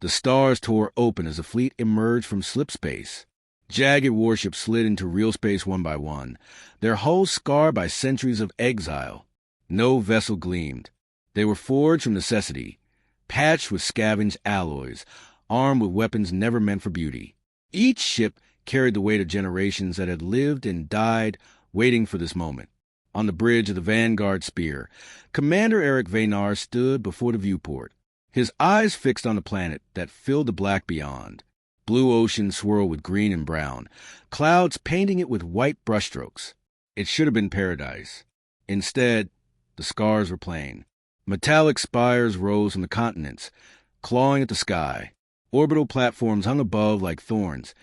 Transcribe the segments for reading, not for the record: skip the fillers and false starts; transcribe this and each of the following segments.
The stars tore open as the fleet emerged from slip space. Jagged warships slid into real space one by one, their hulls scarred by centuries of exile. No vessel gleamed. They were forged from necessity, patched with scavenged alloys, armed with weapons never meant for beauty. Each ship carried the weight of generations that had lived and died waiting for this moment. On the bridge of the Vanguard Spear, Commander Eric Vaynar stood before the viewport, his eyes fixed on the planet that filled the black beyond. Blue ocean swirled with green and brown, clouds painting it with white brushstrokes. It should have been paradise. Instead, the scars were plain. Metallic spires rose from the continents, clawing at the sky. Orbital platforms hung above like thorns,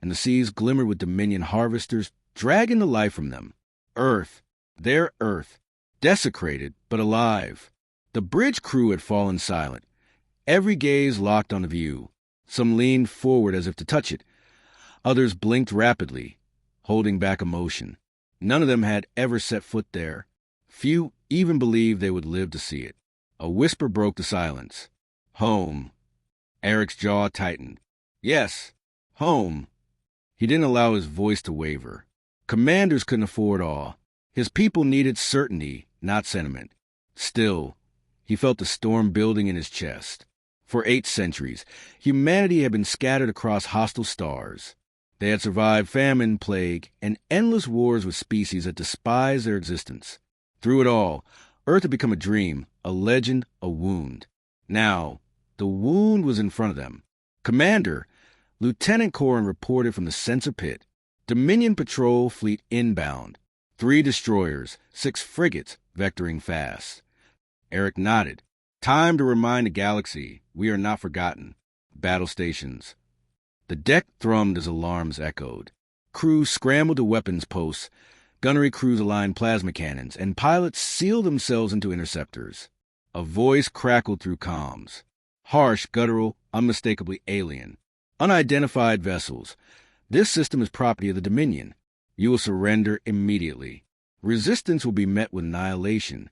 and the seas glimmered with Dominion harvesters dragging the life from them. Earth, their Earth, desecrated but alive. The bridge crew had fallen silent, every gaze locked on the view. Some leaned forward as if to touch it. Others blinked rapidly, holding back emotion. None of them had ever set foot there. Few even believed they would live to see it. A whisper broke the silence. Home. Eric's jaw tightened. Yes, home. He didn't allow his voice to waver. Commanders couldn't afford awe. His people needed certainty, not sentiment. Still, he felt the storm building in his chest. For 8 centuries, humanity had been scattered across hostile stars. They had survived famine, plague, and endless wars with species that despised their existence. Through it all, Earth had become a dream, a legend, a wound. Now, the wound was in front of them. Commander, Lieutenant Corrin reported from the sensor pit. Dominion patrol fleet inbound. 3 destroyers, 6 frigates vectoring fast. Eric nodded. Time to remind the galaxy we are not forgotten. Battle stations. The deck thrummed as alarms echoed. Crews scrambled to weapons posts. Gunnery crews aligned plasma cannons, and pilots sealed themselves into interceptors. A voice crackled through comms. Harsh, guttural, unmistakably alien. Unidentified vessels. This system is property of the Dominion. You will surrender immediately. Resistance will be met with annihilation.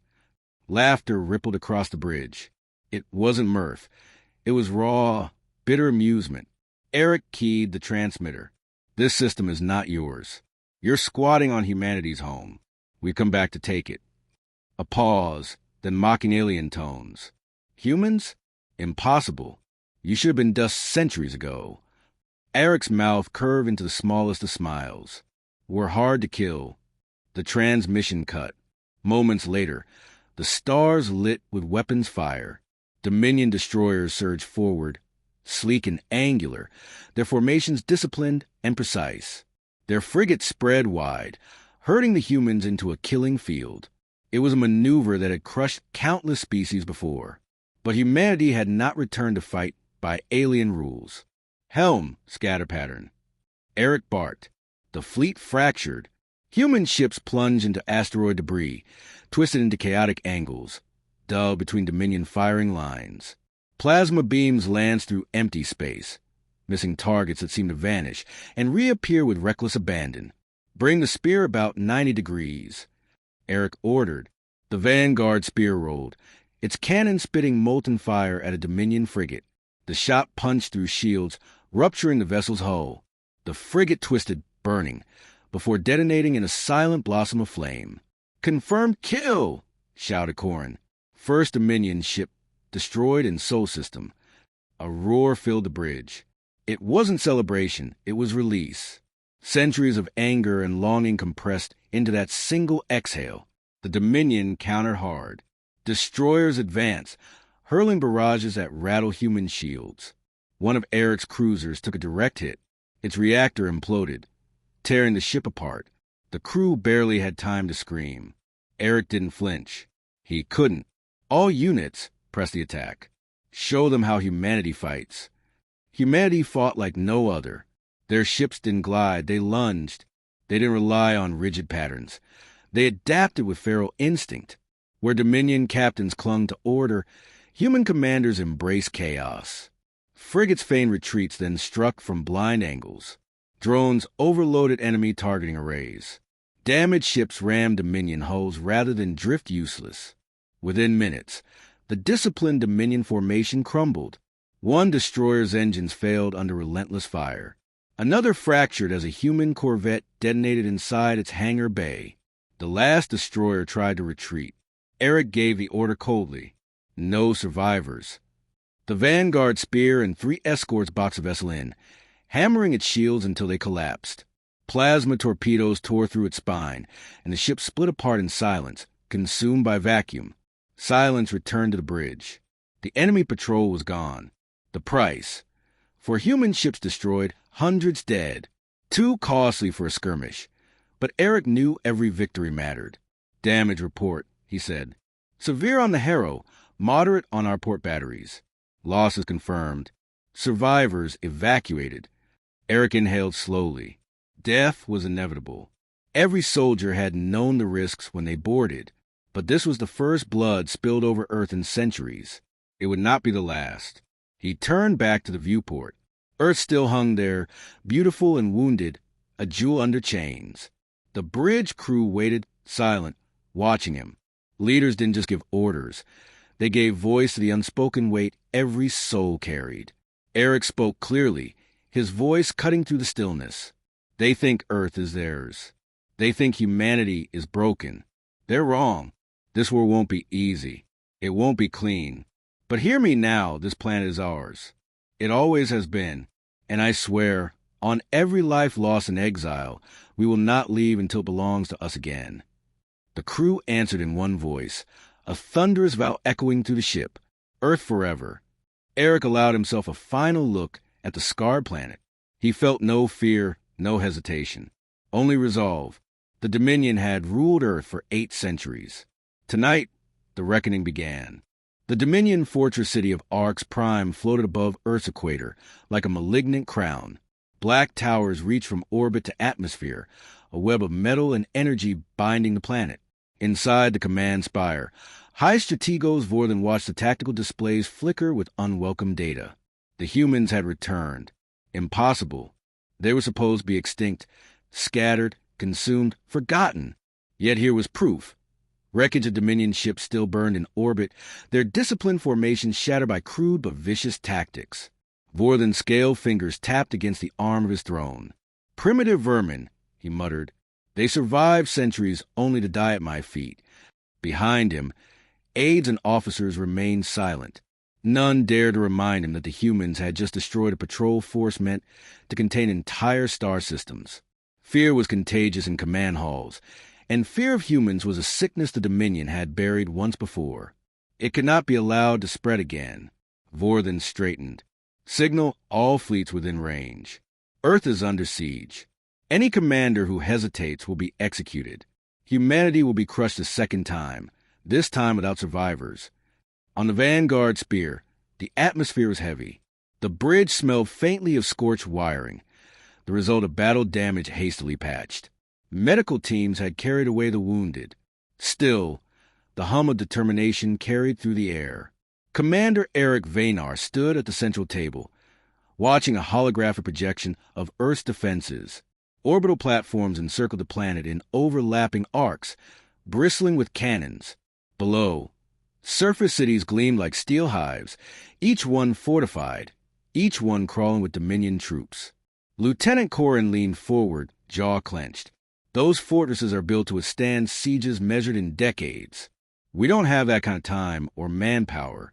Laughter rippled across the bridge. It wasn't mirth. It was raw, bitter amusement. Eric keyed the transmitter. This system is not yours. You're squatting on humanity's home. We come back to take it. A pause, then mocking alien tones. Humans? Impossible. You should have been dust centuries ago. Eric's mouth curved into the smallest of smiles. We're hard to kill. The transmission cut. Moments later, the stars lit with weapons fire. Dominion destroyers surged forward, sleek and angular, their formations disciplined and precise. Their frigates spread wide, herding the humans into a killing field. It was a maneuver that had crushed countless species before. But humanity had not returned to fight by alien rules. Helm, scatter pattern. Eric barked. The fleet fractured. Human ships plunged into asteroid debris, twisted into chaotic angles, dubbed between Dominion firing lines. Plasma beams lanced through empty space, missing targets that seemed to vanish and reappear with reckless abandon. Bring the spear about 90 degrees. Eric ordered. The Vanguard spear rolled, its cannon spitting molten fire at a Dominion frigate. The shot punched through shields, rupturing the vessel's hull. The frigate twisted, burning, before detonating in a silent blossom of flame. Confirmed kill, shouted Corrin. First Dominion ship destroyed in Sol System. A roar filled the bridge. It wasn't celebration, it was release. Centuries of anger and longing compressed into that single exhale. The Dominion countered hard. Destroyers advanced, hurling barrages that rattled human shields. One of Eric's cruisers took a direct hit. Its reactor imploded, tearing the ship apart. The crew barely had time to scream. Eric didn't flinch. He couldn't. All units, press the attack. Show them how humanity fights. Humanity fought like no other. Their ships didn't glide, they lunged. They didn't rely on rigid patterns. They adapted with feral instinct. Where Dominion captains clung to order, human commanders embraced chaos. Frigates feigned retreats, then struck from blind angles. Drones overloaded enemy targeting arrays. Damaged ships rammed Dominion hulls rather than drift useless. Within minutes, the disciplined Dominion formation crumbled. One destroyer's engines failed under relentless fire. Another fractured as a human corvette detonated inside its hangar bay. The last destroyer tried to retreat. Eric gave the order coldly. No survivors. The Vanguard Spear and 3 escorts boxed the vessel in, hammering its shields until they collapsed. Plasma torpedoes tore through its spine, and the ship split apart in silence, consumed by vacuum. Silence returned to the bridge. The enemy patrol was gone. The price. 4 human ships destroyed, hundreds dead. Too costly for a skirmish. But Eric knew every victory mattered. Damage report, he said. Severe on the Harrow, moderate on our port batteries. Losses confirmed. Survivors evacuated. Eric inhaled slowly. Death was inevitable. Every soldier had known the risks when they boarded, but this was the first blood spilled over Earth in centuries. It would not be the last. He turned back to the viewport. Earth still hung there, beautiful and wounded, a jewel under chains. The bridge crew waited, silent, watching him. Leaders didn't just give orders. They gave voice to the unspoken weight every soul carried. Eric spoke clearly, his voice cutting through the stillness. They think Earth is theirs. They think humanity is broken. They're wrong. This war won't be easy. It won't be clean. But hear me now, this planet is ours. It always has been. And I swear, on every life lost in exile, we will not leave until it belongs to us again. The crew answered in one voice, a thunderous vow echoing through the ship. Earth forever. Eric allowed himself a final look at the scarred planet. He felt no fear, no hesitation. Only resolve. The Dominion had ruled Earth for 8 centuries. Tonight, the reckoning began. The Dominion fortress city of Arx Prime floated above Earth's equator like a malignant crown. Black towers reached from orbit to atmosphere, a web of metal and energy binding the planet. Inside the command spire, high strategos Vorthen watched the tactical displays flicker with unwelcome data. The humans had returned. Impossible. They were supposed to be extinct, scattered, consumed, forgotten. Yet here was proof. Wreckage of Dominion ships still burned in orbit, their disciplined formations shattered by crude but vicious tactics. Vorthen's scaled fingers tapped against the arm of his throne. Primitive vermin, he muttered. They survived centuries only to die at my feet. Behind him, aides and officers remained silent. None dared to remind him that the humans had just destroyed a patrol force meant to contain entire star systems. Fear was contagious in command halls, and fear of humans was a sickness the Dominion had buried once before. It could not be allowed to spread again. Vorthen straightened. Signal all fleets within range. Earth is under siege. Any commander who hesitates will be executed. Humanity will be crushed a second time, this time without survivors. On the Vanguard Spear, the atmosphere was heavy. The bridge smelled faintly of scorched wiring, the result of battle damage hastily patched. Medical teams had carried away the wounded. Still, the hum of determination carried through the air. Commander Eric Vaynar stood at the central table, watching a holographic projection of Earth's defenses. Orbital platforms encircled the planet in overlapping arcs, bristling with cannons. Below, surface cities gleamed like steel hives, each one fortified, each one crawling with Dominion troops. Lieutenant Corin leaned forward, jaw clenched. Those fortresses are built to withstand sieges measured in decades. We don't have that kind of time or manpower.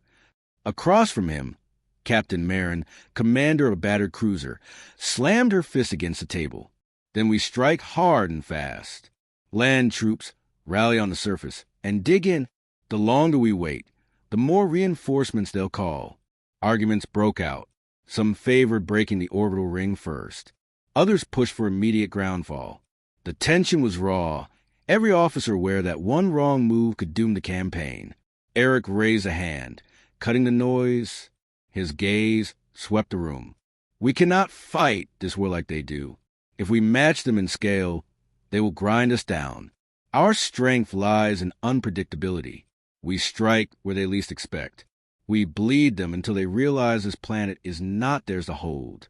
Across from him, Captain Marin, commander of a battered cruiser, slammed her fist against the table. Then we strike hard and fast. Land troops, rally on the surface, and dig in. The longer we wait, the more reinforcements they'll call. Arguments broke out. Some favored breaking the orbital ring first. Others pushed for immediate groundfall. The tension was raw, every officer aware that one wrong move could doom the campaign. Eric raised a hand, cutting the noise. His gaze swept the room. We cannot fight this war like they do. If we match them in scale, they will grind us down. Our strength lies in unpredictability. We strike where they least expect. We bleed them until they realize this planet is not theirs to hold.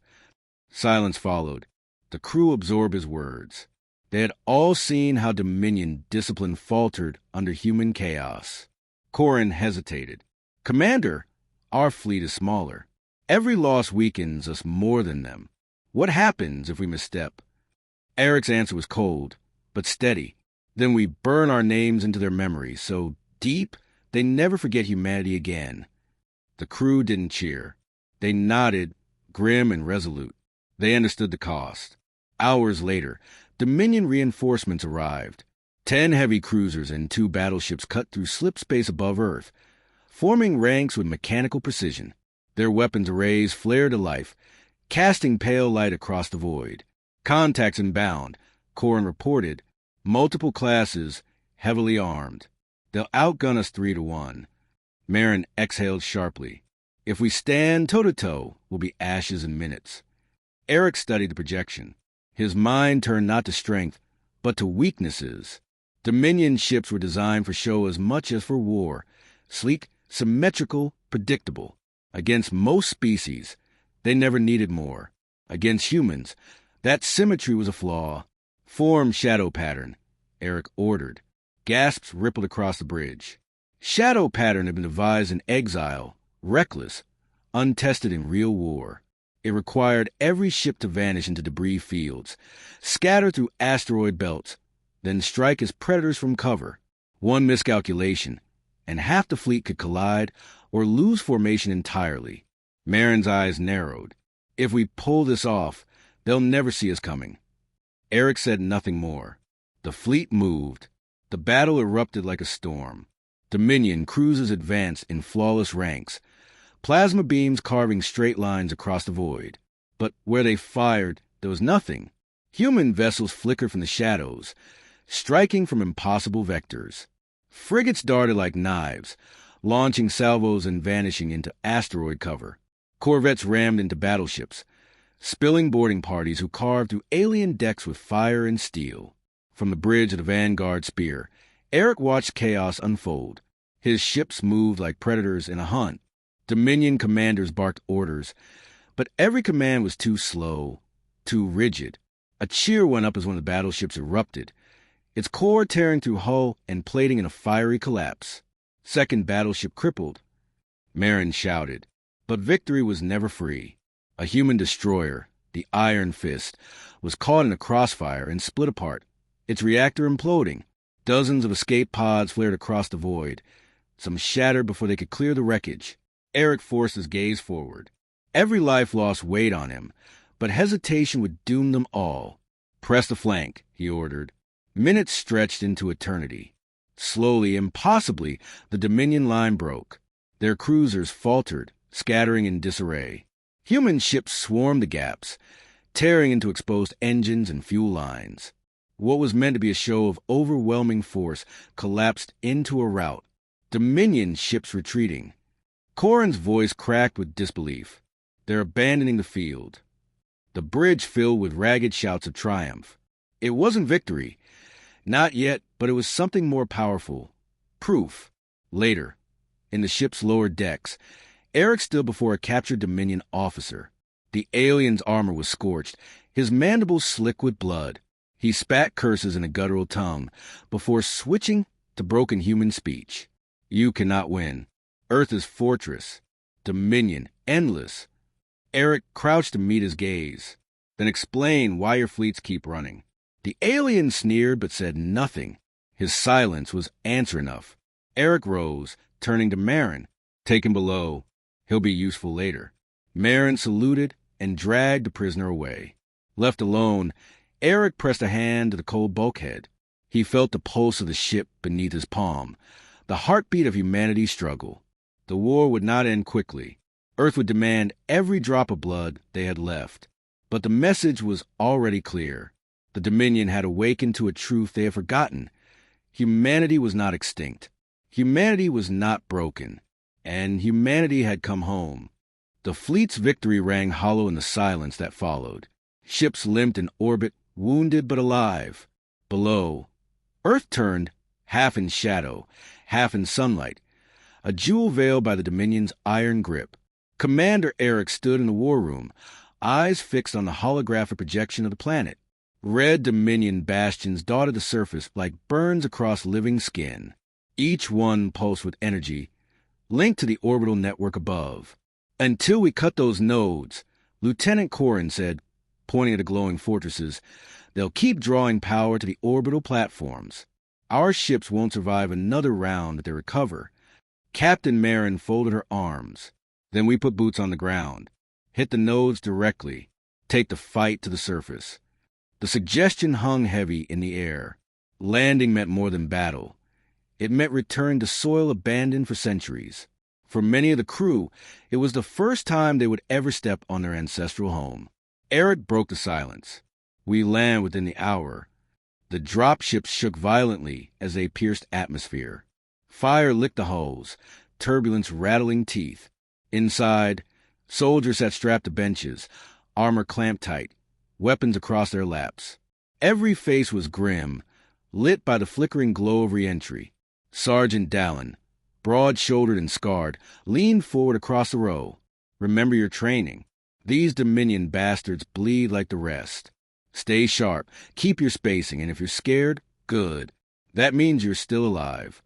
Silence followed. The crew absorbed his words. They had all seen how Dominion discipline faltered under human chaos. Corin hesitated. Commander, our fleet is smaller. Every loss weakens us more than them. What happens if we misstep? Eric's answer was cold, but steady. Then we burn our names into their memory so deep they never forget humanity again. The crew didn't cheer. They nodded, grim and resolute. They understood the cost. Hours later, Dominion reinforcements arrived. 10 heavy cruisers and 2 battleships cut through slip space above Earth, forming ranks with mechanical precision. Their weapons arrays flared to life, casting pale light across the void. Contacts inbound, Corin reported. Multiple classes, heavily armed. They'll outgun us 3-1. Marin exhaled sharply. If we stand toe-to-toe, we'll be ashes in minutes. Eric studied the projection. His mind turned not to strength, but to weaknesses. Dominion ships were designed for show as much as for war. Sleek, symmetrical, predictable. Against most species, they never needed more. Against humans, that symmetry was a flaw. Form shadow pattern, Eric ordered. Gasps rippled across the bridge. Shadow pattern had been devised in exile, reckless, untested in real war. It required every ship to vanish into debris fields, scatter through asteroid belts, then strike as predators from cover. One miscalculation, and half the fleet could collide or lose formation entirely. Marin's eyes narrowed. If we pull this off, they'll never see us coming. Eric said nothing more. The fleet moved. The battle erupted like a storm. Dominion cruisers advanced in flawless ranks, plasma beams carving straight lines across the void. But where they fired, there was nothing. Human vessels flickered from the shadows, striking from impossible vectors. Frigates darted like knives, launching salvos and vanishing into asteroid cover. Corvettes rammed into battleships, spilling boarding parties who carved through alien decks with fire and steel. From the bridge of the Vanguard Spear, Eric watched chaos unfold. His ships moved like predators in a hunt. Dominion commanders barked orders, but every command was too slow, too rigid. A cheer went up as one of the battleships erupted, its core tearing through hull and plating in a fiery collapse. Second battleship crippled. Marin shouted, but victory was never free. A human destroyer, the Iron Fist, was caught in a crossfire and split apart, its reactor imploding. Dozens of escape pods flared across the void. Some shattered before they could clear the wreckage. Eric forced his gaze forward. Every life lost weighed on him, but hesitation would doom them all. Press the flank, he ordered. Minutes stretched into eternity. Slowly, impossibly, the Dominion line broke. Their cruisers faltered, scattering in disarray. Human ships swarmed the gaps, tearing into exposed engines and fuel lines. What was meant to be a show of overwhelming force collapsed into a rout. Dominion ships retreating. Corin's voice cracked with disbelief. They're abandoning the field. The bridge filled with ragged shouts of triumph. It wasn't victory. Not yet, but it was something more powerful. Proof. Later, in the ship's lower decks, Eric stood before a captured Dominion officer. The alien's armor was scorched, his mandibles slick with blood. He spat curses in a guttural tongue before switching to broken human speech. You cannot win. Earth is fortress. Dominion, endless. Eric crouched to meet his gaze. Then explain why your fleets keep running. The alien sneered but said nothing. His silence was answer enough. Eric rose, turning to Marin. Take him below. He'll be useful later. Marin saluted and dragged the prisoner away. Left alone, Eric pressed a hand to the cold bulkhead. He felt the pulse of the ship beneath his palm, the heartbeat of humanity's struggle. The war would not end quickly. Earth would demand every drop of blood they had left. But the message was already clear. The Dominion had awakened to a truth they had forgotten. Humanity was not extinct. Humanity was not broken. And humanity had come home. The fleet's victory rang hollow in the silence that followed. Ships limped in orbit, wounded but alive. Below, Earth turned, half in shadow, half in sunlight, a jewel veiled by the Dominion's iron grip. Commander Eric stood in the war room, eyes fixed on the holographic projection of the planet. Red Dominion bastions dotted the surface like burns across living skin. Each one pulsed with energy, linked to the orbital network above. Until we cut those nodes, Lieutenant Corrin said, pointing at the glowing fortresses, they'll keep drawing power to the orbital platforms. Our ships won't survive another round if they recover. Captain Marin folded her arms. Then we put boots on the ground. Hit the nodes directly. Take the fight to the surface. The suggestion hung heavy in the air. Landing meant more than battle. It meant return to soil abandoned for centuries. For many of the crew, it was the first time they would ever step on their ancestral home. Eric broke the silence. We land within the hour. The dropships shook violently as they pierced atmosphere. Fire licked the hulls, turbulence rattling teeth. Inside, soldiers sat strapped to benches, armor clamped tight, weapons across their laps. Every face was grim, lit by the flickering glow of re-entry. Sergeant Dallin, broad-shouldered and scarred, leaned forward across the row. Remember your training. These Dominion bastards bleed like the rest. Stay sharp, keep your spacing, and if you're scared, good. That means you're still alive.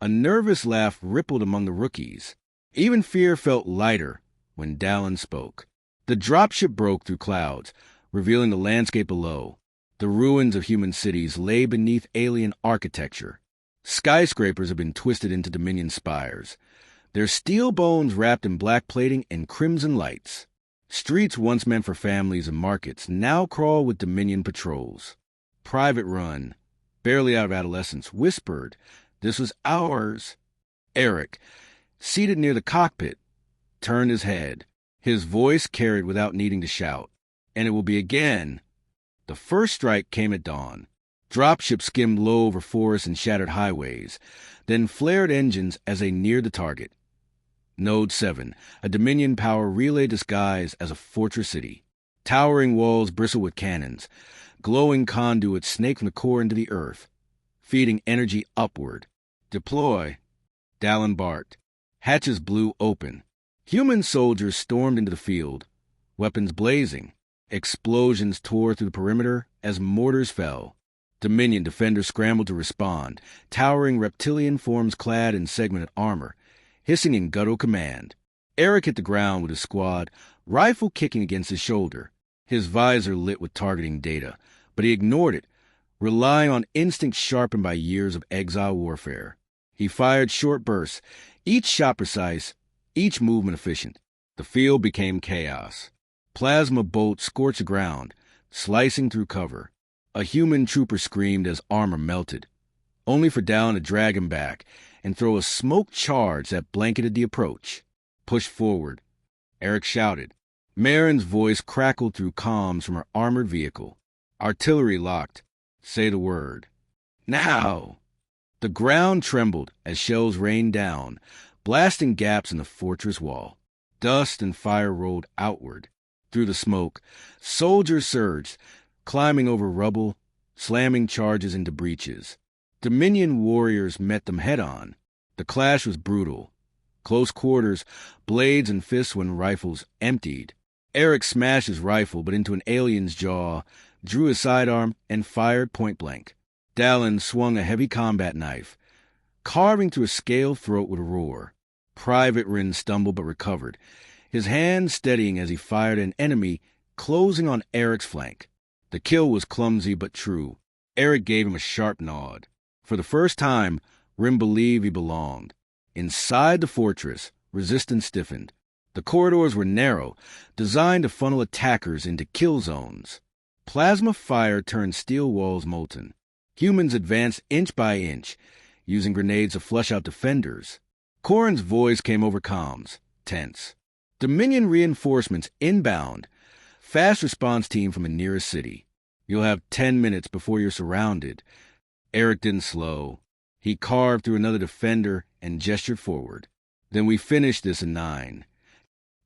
A nervous laugh rippled among the rookies. Even fear felt lighter when Dallin spoke. The dropship broke through clouds, revealing the landscape below. The ruins of human cities lay beneath alien architecture. Skyscrapers had been twisted into Dominion spires, their steel bones wrapped in black plating and crimson lights. Streets once meant for families and markets now crawl with Dominion patrols. Private Run, barely out of adolescence, whispered, "This was ours." Eric, seated near the cockpit, turned his head. His voice carried without needing to shout. "And it will be again." The first strike came at dawn. Dropships skimmed low over forests and shattered highways, then flared engines as they neared the target. Node 7, a Dominion power relay disguised as a fortress city. Towering walls bristled with cannons. Glowing conduits snaked from the core into the earth, feeding energy upward. "Deploy," Dallin barked. Hatches blew open. Human soldiers stormed into the field, weapons blazing. Explosions tore through the perimeter as mortars fell. Dominion defenders scrambled to respond, towering reptilian forms clad in segmented armor, hissing in guttural command. Eric hit the ground with his squad, rifle kicking against his shoulder. His visor lit with targeting data, but he ignored it, relying on instincts sharpened by years of exile warfare. He fired short bursts, each shot precise, each movement efficient. The field became chaos. Plasma bolts scorched the ground, slicing through cover. A human trooper screamed as armor melted, only for Dallin to drag him back and throw a smoke charge that blanketed the approach. "Push forward," Eric shouted. Marin's voice crackled through comms from her armored vehicle. Artillery locked. "Say the word." "Now!" The ground trembled as shells rained down, blasting gaps in the fortress wall. Dust and fire rolled outward. Through the smoke, soldiers surged, climbing over rubble, slamming charges into breaches. Dominion warriors met them head-on. The clash was brutal. Close quarters, blades and fists when rifles emptied. Eric smashed his rifle but into an alien's jaw, drew his sidearm, and fired point-blank. Dallin swung a heavy combat knife, carving through a scaled throat with a roar. Private Rin stumbled but recovered, his hand steadying as he fired an enemy closing on Eric's flank. The kill was clumsy but true. Eric gave him a sharp nod. For the first time, Rin believed he belonged. Inside the fortress, resistance stiffened. The corridors were narrow, designed to funnel attackers into kill zones. Plasma fire turned steel walls molten. Humans advanced inch by inch, using grenades to flush out defenders. Corrin's voice came over comms, tense. "Dominion reinforcements inbound. Fast response team from the nearest city. You'll have 10 minutes before you're surrounded." Eric didn't slow. He carved through another defender and gestured forward. "Then we finish this in 9.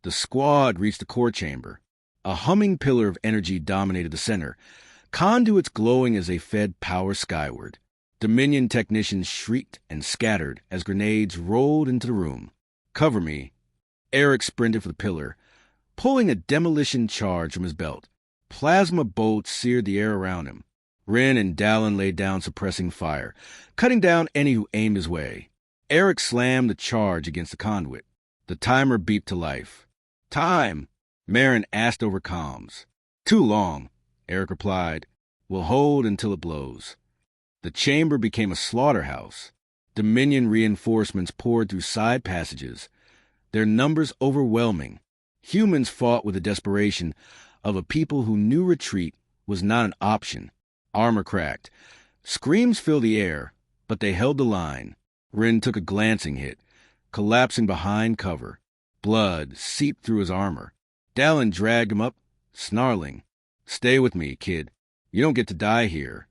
The squad reached the core chamber. A humming pillar of energy dominated the center, conduits glowing as they fed power skyward. Dominion technicians shrieked and scattered as grenades rolled into the room. "Cover me." Eric sprinted for the pillar, pulling a demolition charge from his belt. Plasma bolts seared the air around him. Rin and Dallin laid down suppressing fire, cutting down any who aimed his way. Eric slammed the charge against the conduit. The timer beeped to life. Time, Marin asked over comms. Too long, Eric replied. We'll hold until it blows. The chamber became a slaughterhouse. Dominion reinforcements poured through side passages, their numbers overwhelming. Humans fought with the desperation of a people who knew retreat was not an option. Armor cracked. Screams filled the air, but they held the line. Rin took a glancing hit, collapsing behind cover. Blood seeped through his armor. Dallin dragged him up, snarling. Stay with me, kid. You don't get to die here.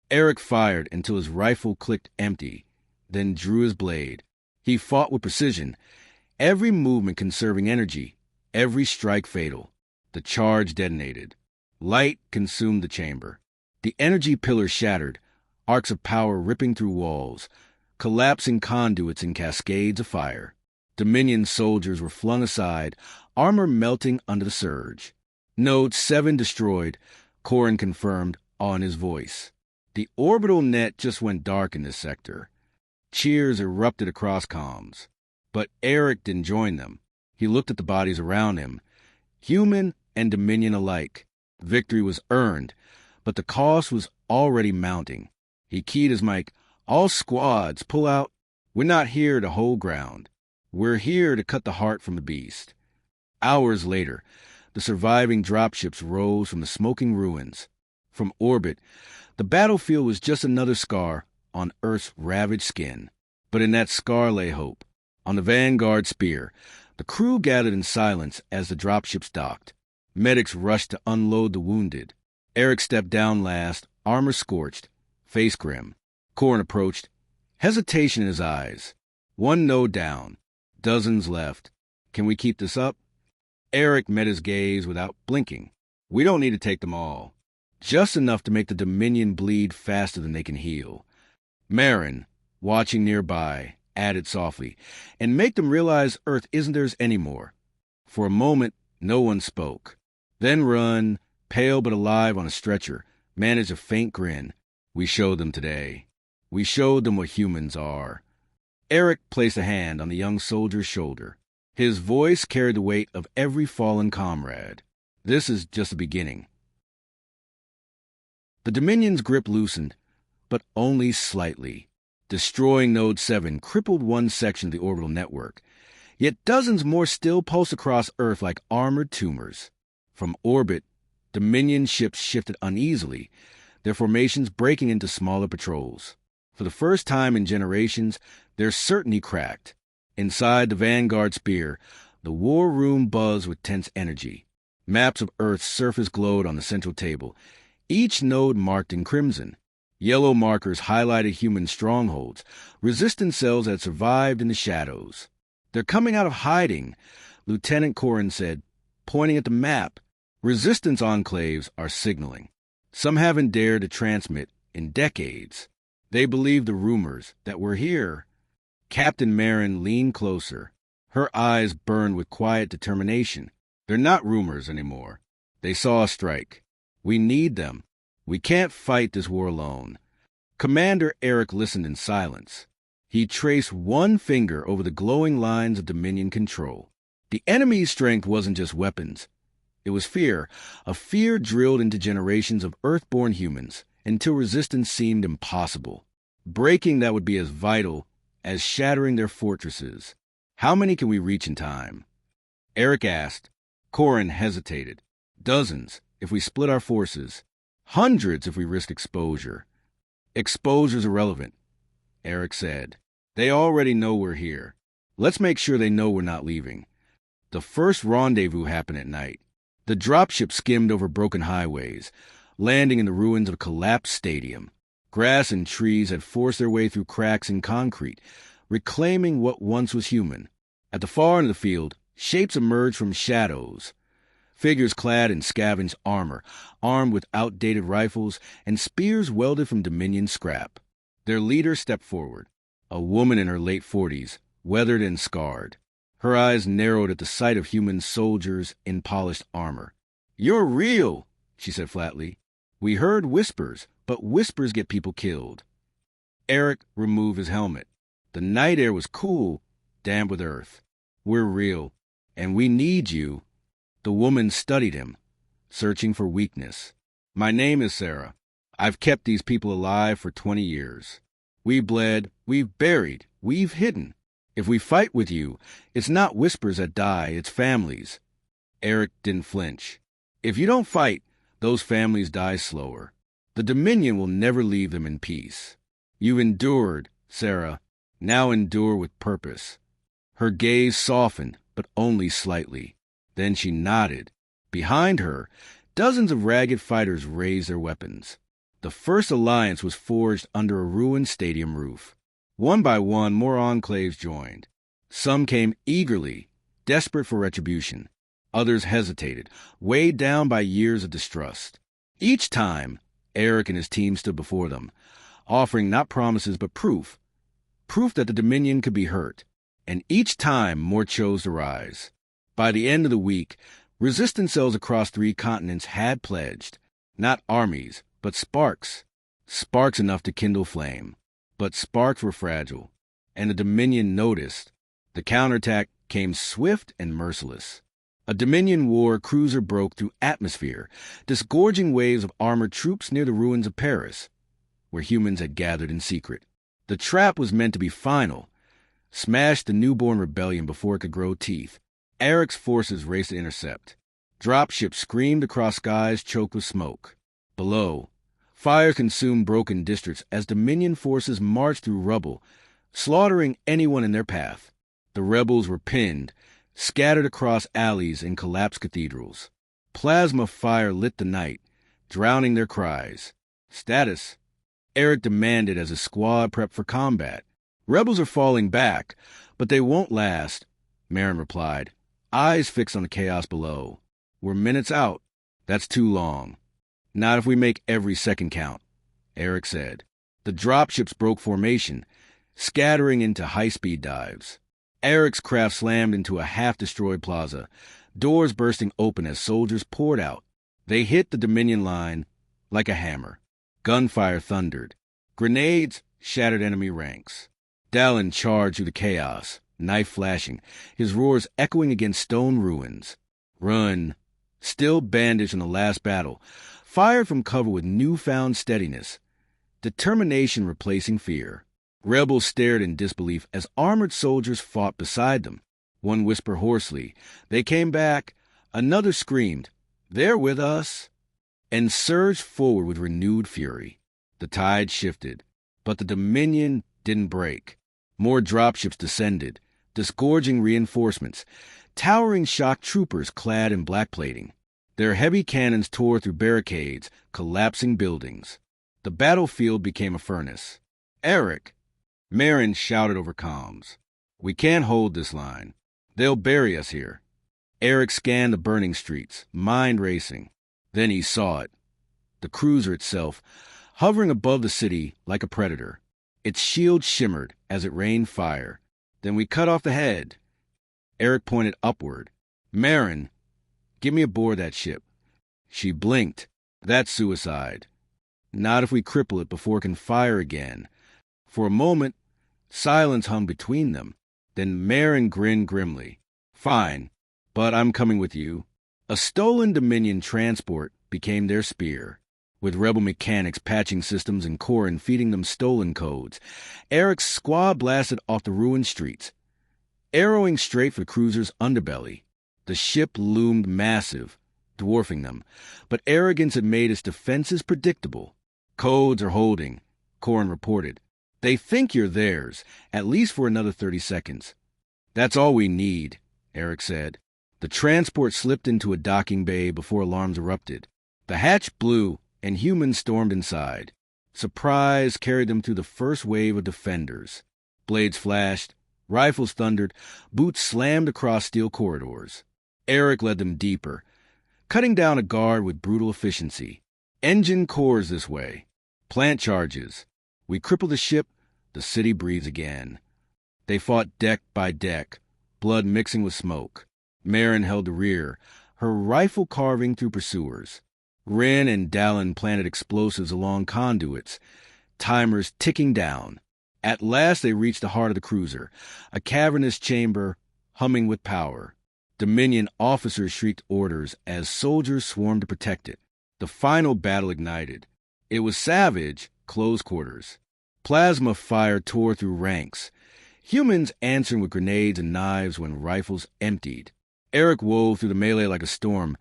Eric fired until his rifle clicked empty, then drew his blade. He fought with precision, every movement conserving energy, every strike fatal. The charge detonated. Light consumed the chamber. The energy pillars shattered, arcs of power ripping through walls, collapsing conduits in cascades of fire. Dominion soldiers were flung aside, armor melting under the surge. Node 7 destroyed, Corrin confirmed on his voice. The orbital net just went dark in this sector. Cheers erupted across comms. But Eric didn't join them. He looked at the bodies around him, human and Dominion alike. Victory was earned, but the cost was already mounting. He keyed his mic. All squads, pull out. We're not here to hold ground. We're here to cut the heart from the beast. Hours later, the surviving dropships rose from the smoking ruins. From orbit, the battlefield was just another scar on Earth's ravaged skin. But in that scar lay hope. On the Vanguard Spear, the crew gathered in silence as the dropships docked. Medics rushed to unload the wounded. Eric stepped down last, armor scorched, face grim. Corrin approached, hesitation in his eyes. One node down, dozens left. Can we keep this up? Eric met his gaze without blinking. We don't need to take them all. Just enough to make the Dominion bleed faster than they can heal. Marin, watching nearby, added softly, and make them realize Earth isn't theirs anymore. For a moment, no one spoke. Then Run, pale but alive on a stretcher, managed a faint grin. We showed them today. We showed them what humans are. Eric placed a hand on the young soldier's shoulder. His voice carried the weight of every fallen comrade. This is just the beginning. The Dominion's grip loosened, but only slightly. Destroying Node 7 crippled one section of the orbital network. Yet dozens more still pulse across Earth like armored tumors. From orbit, Dominion ships shifted uneasily, their formations breaking into smaller patrols. For the first time in generations, their certainty cracked. Inside the Vanguard Spear, the war room buzzed with tense energy. Maps of Earth's surface glowed on the central table, each node marked in crimson. Yellow markers highlighted human strongholds, resistance cells that survived in the shadows. They're coming out of hiding, Lieutenant Corrin said, pointing at the map. Resistance enclaves are signaling. Some haven't dared to transmit in decades. They believe the rumors that we're here. Captain Marin leaned closer. Her eyes burned with quiet determination. They're not rumors anymore. They saw a strike. We need them. We can't fight this war alone. Commander Eric listened in silence. He traced one finger over the glowing lines of Dominion control. The enemy's strength wasn't just weapons. It was fear, a fear drilled into generations of Earth-born humans until resistance seemed impossible. Breaking that would be as vital as shattering their fortresses. How many can we reach in time? Eric asked. Corrin hesitated. Dozens, if we split our forces. Hundreds if we risk exposure. Exposure's irrelevant, Eric said. They already know we're here. Let's make sure they know we're not leaving. The first rendezvous happened at night. The dropship skimmed over broken highways, landing in the ruins of a collapsed stadium. Grass and trees had forced their way through cracks in concrete, reclaiming what once was human. At the far end of the field, shapes emerged from shadows. Figures clad in scavenged armor, armed with outdated rifles and spears welded from Dominion scrap. Their leader stepped forward, a woman in her late 40s, weathered and scarred. Her eyes narrowed at the sight of human soldiers in polished armor. "You're real," she said flatly. "We heard whispers, but whispers get people killed." Eric removed his helmet. The night air was cool, damp with earth. "We're real. And we need you. The woman studied him, searching for weakness. My name is Sarah. I've kept these people alive for 20 years. We've bled, we've buried, we've hidden. If we fight with you, it's not whispers that die, it's families. Eric didn't flinch. If you don't fight, those families die slower. The Dominion will never leave them in peace. You've endured, Sarah. Now endure with purpose. Her gaze softened, but only slightly. Then she nodded. Behind her, dozens of ragged fighters raised their weapons. The first alliance was forged under a ruined stadium roof. One by one, more enclaves joined. Some came eagerly, desperate for retribution. Others hesitated, weighed down by years of distrust. Each time, Eric and his team stood before them, offering not promises but proof that the Dominion could be hurt. And each time, more chose to rise. By the end of the week, resistance cells across 3 continents had pledged, not armies, but sparks. Sparks enough to kindle flame. But sparks were fragile, and the Dominion noticed. The counterattack came swift and merciless. A Dominion war cruiser broke through atmosphere, disgorging waves of armored troops near the ruins of Paris, where humans had gathered in secret. The trap was meant to be final. Smash the newborn rebellion before it could grow teeth. Eric's forces raced to intercept. Dropships screamed across skies choked with smoke. Below, fire consumed broken districts as Dominion forces marched through rubble, slaughtering anyone in their path. The rebels were pinned, scattered across alleys and collapsed cathedrals. Plasma fire lit the night, drowning their cries. Status, Eric demanded as his squad prepped for combat. Rebels are falling back, but they won't last, Marin replied, eyes fixed on the chaos below. We're minutes out. That's too long. Not if we make every second count, Eric said. The dropships broke formation, scattering into high-speed dives. Eric's craft slammed into a half-destroyed plaza, doors bursting open as soldiers poured out. They hit the Dominion line like a hammer. Gunfire thundered. Grenades shattered enemy ranks. Dallin charged through the chaos, knife flashing, his roars echoing against stone ruins. Run, still bandaged in the last battle, fired from cover with newfound steadiness, determination replacing fear. Rebels stared in disbelief as armored soldiers fought beside them. One whispered hoarsely, "They came back." Another screamed, "They're with us," and surged forward with renewed fury. The tide shifted, but the Dominion didn't break. More dropships descended, disgorging reinforcements, towering shock troopers clad in black plating. Their heavy cannons tore through barricades, collapsing buildings. The battlefield became a furnace. "Eric," Marin shouted over comms, "we can't hold this line. They'll bury us here." Eric scanned the burning streets, mind racing. Then he saw it. The cruiser itself, hovering above the city like a predator. Its shield shimmered as it rained fire. "Then we cut off the head." Eric pointed upward. "Marin, get me aboard that ship." She blinked. "That's suicide." "Not if we cripple it before it can fire again." For a moment, silence hung between them. Then Marin grinned grimly. "Fine, but I'm coming with you." A stolen Dominion transport became their spear, with rebel mechanics patching systems and Corin feeding them stolen codes. Eric's squad blasted off the ruined streets, arrowing straight for the cruiser's underbelly. The ship loomed massive, dwarfing them, but arrogance had made its defenses predictable. "Codes are holding," Corin reported. "They think you're theirs, at least for another 30 seconds. "That's all we need," Eric said. The transport slipped into a docking bay before alarms erupted. The hatch blew, and humans stormed inside. Surprise carried them through the first wave of defenders. Blades flashed, rifles thundered, boots slammed across steel corridors. Eric led them deeper, cutting down a guard with brutal efficiency. "Engine cores this way. Plant charges. We cripple the ship, the city breathes again." They fought deck by deck, blood mixing with smoke. Marin held the rear, her rifle carving through pursuers. Wren and Dallin planted explosives along conduits, timers ticking down. At last they reached the heart of the cruiser, a cavernous chamber humming with power. Dominion officers shrieked orders as soldiers swarmed to protect it. The final battle ignited. It was savage, close quarters. Plasma fire tore through ranks. Humans answering with grenades and knives when rifles emptied. Eric wove through the melee like a storm,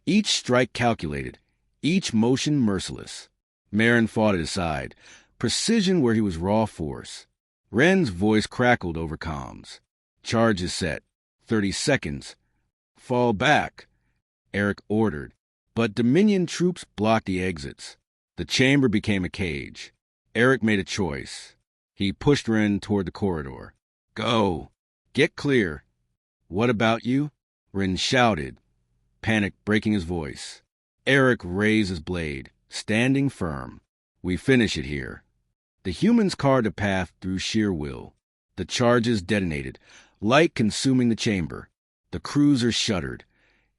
each strike calculated, each motion merciless. Marin fought at his side, precision where he was raw force. Ren's voice crackled over comms. Charges set. 30 seconds. Fall back, Eric ordered, but Dominion troops blocked the exits. The chamber became a cage. Eric made a choice. He pushed Ren toward the corridor. Go. Get clear. What about you? Ren shouted, panic breaking his voice. Eric raised his blade, standing firm. We finish it here. The humans carved a path through sheer will. The charges detonated, light consuming the chamber. The cruiser shuddered,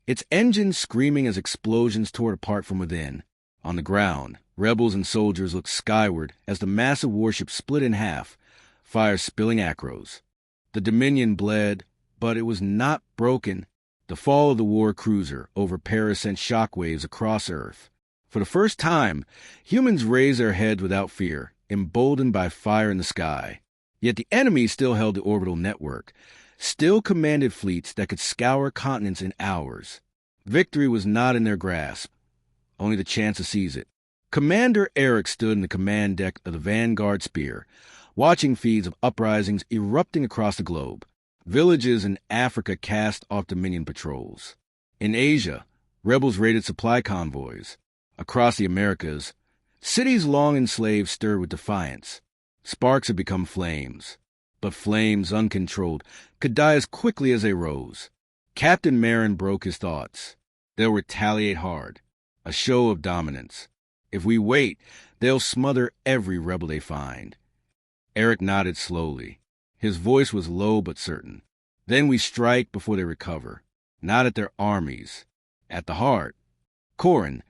its engines screaming as explosions tore apart from within. On the ground, rebels and soldiers looked skyward as the massive warship split in half, fire spilling acros. The Dominion bled, but it was not broken. The fall of the war cruiser over Paris sent shockwaves across Earth. For the first time, humans raised their heads without fear, emboldened by fire in the sky. Yet the enemy still held the orbital network, still commanded fleets that could scour continents in hours. Victory was not in their grasp, only the chance to seize it. Commander Eric stood in the command deck of the Vanguard Spear, watching feeds of uprisings erupting across the globe. Villages in Africa cast off Dominion patrols. In Asia, rebels raided supply convoys. Across the Americas, cities long enslaved stirred with defiance. Sparks had become flames, but flames uncontrolled could die as quickly as they rose. Captain Marin broke his thoughts. They'll retaliate hard, a show of dominance. If we wait, they'll smother every rebel they find. Eric nodded slowly. His voice was low but certain. Then we strike before they recover, not at their armies, at the heart. Corin,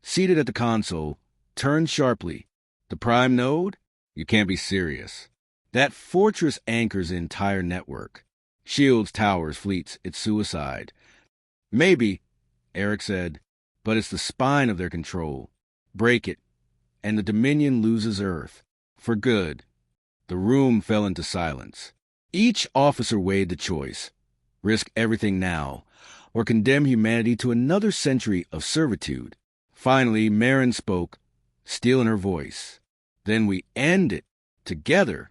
seated at the console, turned sharply. The prime node? You can't be serious. That fortress anchors the entire network. Shields, towers, fleets, it's suicide. Maybe, Eric said, but it's the spine of their control. Break it, and the Dominion loses Earth. For good. The room fell into silence. Each officer weighed the choice. Risk everything now, or condemn humanity to another century of servitude. Finally, Marin spoke, steel in her voice. Then we end it, together.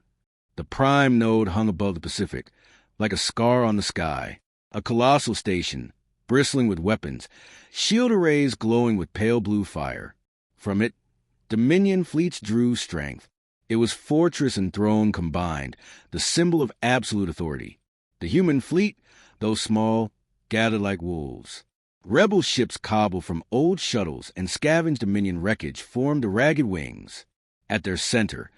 The prime node hung above the Pacific, like a scar on the sky. A colossal station, bristling with weapons, shield arrays glowing with pale blue fire. From it, Dominion fleets drew strength. It was fortress and throne combined, the symbol of absolute authority. The human fleet, though small, gathered like wolves. Rebel ships cobbled from old shuttles and scavenged Dominion wreckage formed the ragged wings. At their center,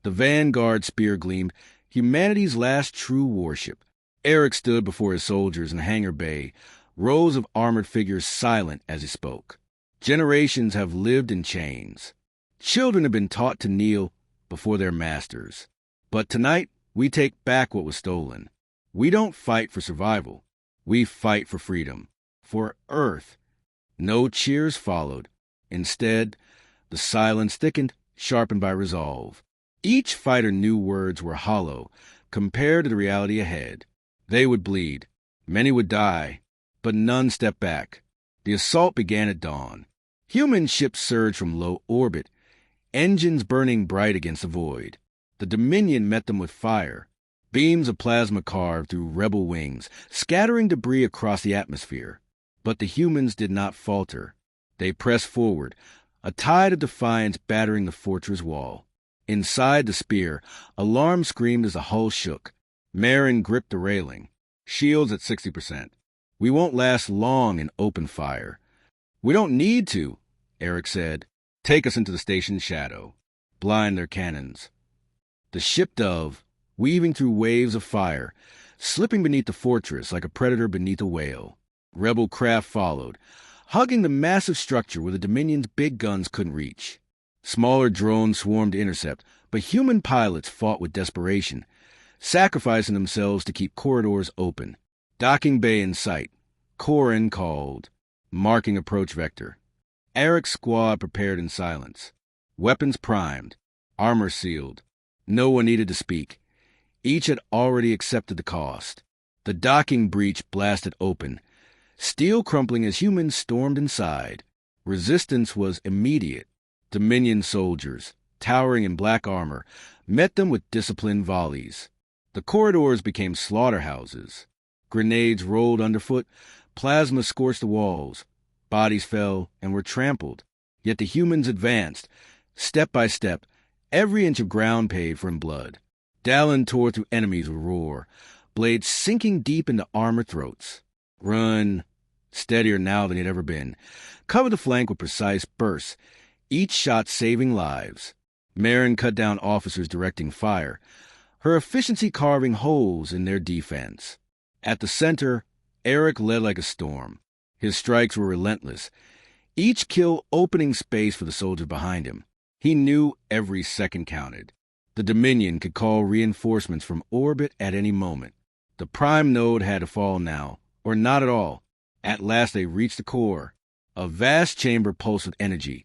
the Vanguard Spear gleamed, humanity's last true warship. Eric stood before his soldiers in Hangar Bay, rows of armored figures silent as he spoke. Generations have lived in chains. Children have been taught to kneel before their masters. But tonight, we take back what was stolen. We don't fight for survival. We fight for freedom. For Earth. No cheers followed. Instead, the silence thickened, sharpened by resolve. Each fighter knew words were hollow compared to the reality ahead. They would bleed. Many would die. But none stepped back. The assault began at dawn. Human ships surged from low orbit, engines burning bright against the void. The Dominion met them with fire. Beams of plasma carved through rebel wings, scattering debris across the atmosphere. But the humans did not falter. They pressed forward, a tide of defiance battering the fortress wall. Inside the spear, alarm screamed as the hull shook. Marin gripped the railing. Shields at 60%. We won't last long in open fire. We don't need to, Eric said. Take us into the station's shadow. Blind their cannons. The ship dove, weaving through waves of fire, slipping beneath the fortress like a predator beneath a whale. Rebel craft followed, hugging the massive structure where the Dominion's big guns couldn't reach. Smaller drones swarmed to intercept, but human pilots fought with desperation, sacrificing themselves to keep corridors open. Docking bay in sight, Corin called, marking approach vector. Eric's squad prepared in silence. Weapons primed, armor sealed. No one needed to speak. Each had already accepted the cost. The docking breach blasted open, steel crumpling as humans stormed inside. Resistance was immediate. Dominion soldiers, towering in black armor, met them with disciplined volleys. The corridors became slaughterhouses. Grenades rolled underfoot, plasma scorched the walls. Bodies fell and were trampled. Yet the humans advanced, step by step, every inch of ground paid for in blood. Dallin tore through enemies with roar, blades sinking deep into armor throats. Run, steadier now than he'd ever been. Cover the flank with precise bursts, each shot saving lives. Marin cut down officers directing fire, her efficiency carving holes in their defense. At the center, Eric led like a storm. His strikes were relentless, each kill opening space for the soldiers behind him. He knew every second counted. The Dominion could call reinforcements from orbit at any moment. The prime node had to fall now, or not at all. At last they reached the core, a vast chamber pulsed with energy,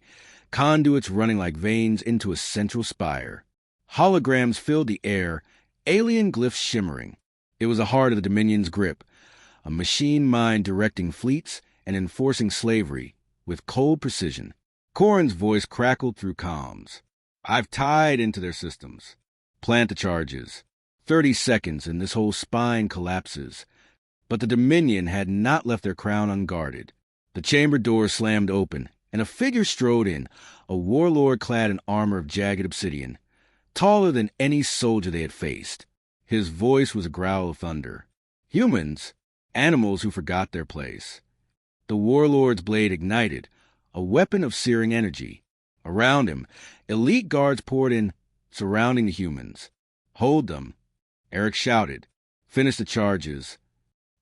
conduits running like veins into a central spire. Holograms filled the air, alien glyphs shimmering. It was the heart of the Dominion's grip, a machine mind directing fleets and enforcing slavery with cold precision. Corin's voice crackled through comms. I've tied into their systems. Plant the charges. 30 seconds and this whole spine collapses. But the Dominion had not left their crown unguarded. The chamber doors slammed open, and a figure strode in, a warlord clad in armor of jagged obsidian, taller than any soldier they had faced. His voice was a growl of thunder. Humans, animals who forgot their place. The warlord's blade ignited, a weapon of searing energy. Around him, elite guards poured in, surrounding the humans. Hold them, Eric shouted. Finish the charges.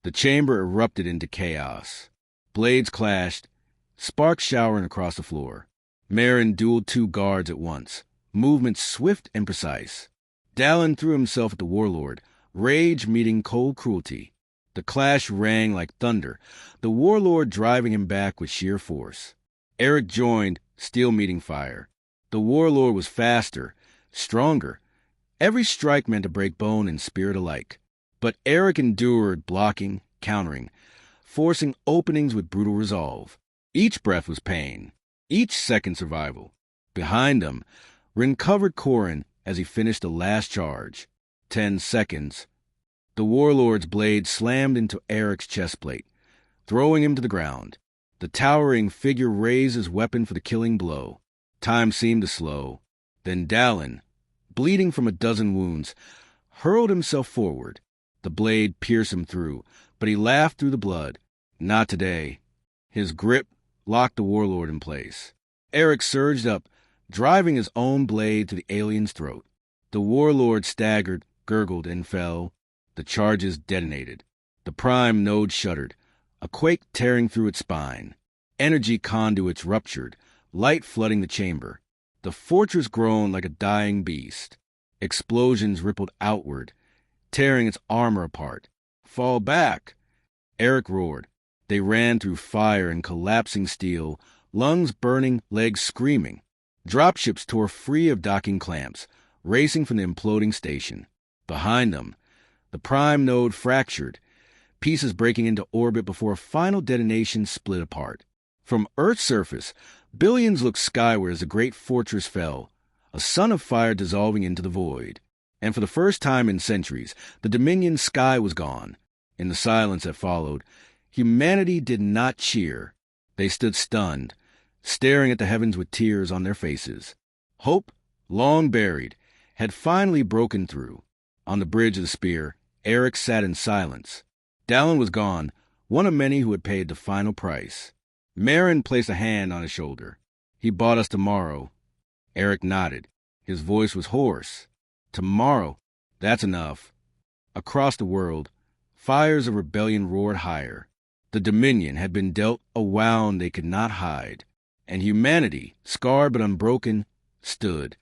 The chamber erupted into chaos. Blades clashed, sparks showering across the floor. Marin dueled 2 guards at once, movement swift and precise. Dallin threw himself at the warlord, rage meeting cold cruelty. The clash rang like thunder, the warlord driving him back with sheer force. Eric joined, steel meeting fire. The warlord was faster, stronger. Every strike meant to break bone and spirit alike. But Eric endured, blocking, countering, forcing openings with brutal resolve. Each breath was pain, each second survival. Behind him, Rin covered Corin as he finished the last charge. 10 seconds. The warlord's blade slammed into Eric's chest plate, throwing him to the ground. The towering figure raised his weapon for the killing blow. Time seemed to slow. Then Dallin, bleeding from a dozen wounds, hurled himself forward. The blade pierced him through, but he laughed through the blood. Not today. His grip locked the warlord in place. Eric surged up, driving his own blade to the alien's throat. The warlord staggered, gurgled, and fell. The charges detonated. The prime node shuddered, a quake tearing through its spine. Energy conduits ruptured, light flooding the chamber. The fortress groaned like a dying beast. Explosions rippled outward, tearing its armor apart. Fall back! Eric roared. They ran through fire and collapsing steel, lungs burning, legs screaming. Dropships tore free of docking clamps, racing from the imploding station. Behind them, the prime node fractured, pieces breaking into orbit before a final detonation split apart. From Earth's surface, billions looked skyward as the great fortress fell, a sun of fire dissolving into the void. And for the first time in centuries, the Dominion's sky was gone. In the silence that followed, humanity did not cheer. They stood stunned, staring at the heavens with tears on their faces. Hope, long buried, had finally broken through. On the bridge of the spear, Eric sat in silence. Dallin was gone, one of many who had paid the final price. Marin placed a hand on his shoulder. He bought us tomorrow. Eric nodded. His voice was hoarse. Tomorrow, that's enough. Across the world, fires of rebellion roared higher. The Dominion had been dealt a wound they could not hide, and humanity, scarred but unbroken, stood.